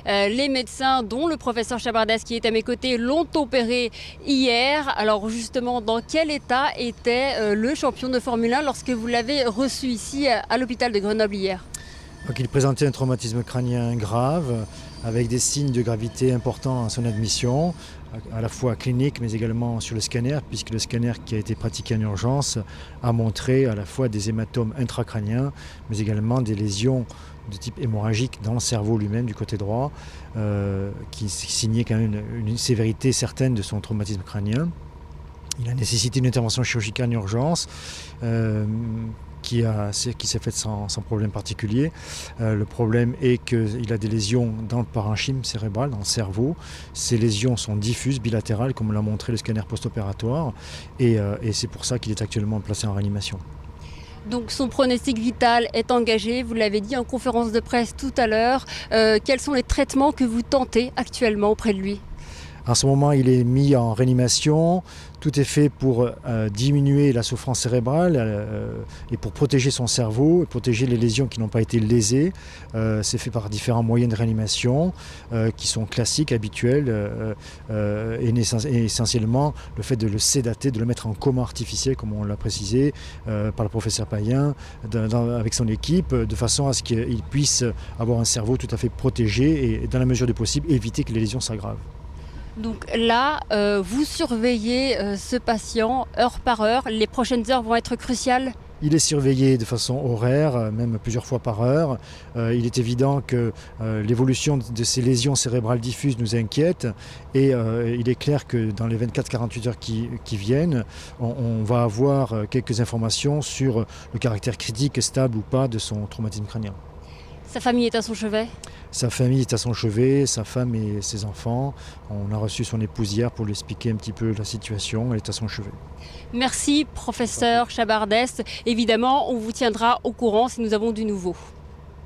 Les médecins, dont le professeur Chabardès qui est à mes côtés, l'ont opéré hier. Alors justement, dans quel état était le champion de Formule 1 lorsque vous l'avez reçu ici à l'hôpital de Grenoble hier? Donc, il présentait un traumatisme crânien grave avec des signes de gravité importants à son admission, à la fois clinique mais également sur le scanner, puisque le scanner qui a été pratiqué en urgence a montré à la fois des hématomes intracrâniens mais également des lésions de type hémorragique dans le cerveau lui-même du côté droit, qui signaient quand même une sévérité certaine de son traumatisme crânien. Il a nécessité une intervention chirurgicale en urgence qui s'est faite sans problème particulier. Le problème est qu'il a des lésions dans le parenchyme cérébral, dans le cerveau. Ces lésions sont diffuses, bilatérales, comme l'a montré le scanner post-opératoire, et c'est pour ça qu'il est actuellement placé en réanimation. Donc son pronostic vital est engagé, vous l'avez dit en conférence de presse tout à l'heure. Quels sont les traitements que vous tentez actuellement auprès de lui ? En ce moment, il est mis en réanimation. Tout est fait pour diminuer la souffrance cérébrale et pour protéger son cerveau et protéger les lésions qui n'ont pas été lésées. C'est fait par différents moyens de réanimation qui sont classiques, habituels, et essentiellement le fait de le sédater, de le mettre en coma artificiel, comme on l'a précisé par le professeur Payen, avec son équipe, de façon à ce qu'il puisse avoir un cerveau tout à fait protégé et, dans la mesure du possible, éviter que les lésions s'aggravent. Donc là, vous surveillez ce patient heure par heure. Les prochaines heures vont être cruciales. Il est surveillé de façon horaire, même plusieurs fois par heure. Il est évident que l'évolution de ces lésions cérébrales diffuses nous inquiète et il est clair que dans les 24-48 heures qui viennent, on va avoir quelques informations sur le caractère critique, stable ou pas de son traumatisme crânien. Sa famille est à son chevet ? Sa famille est à son chevet, sa femme et ses enfants. On a reçu son épouse hier pour lui expliquer un petit peu la situation. Elle est à son chevet. Merci, professeur Chabardès. Évidemment, on vous tiendra au courant si nous avons du nouveau.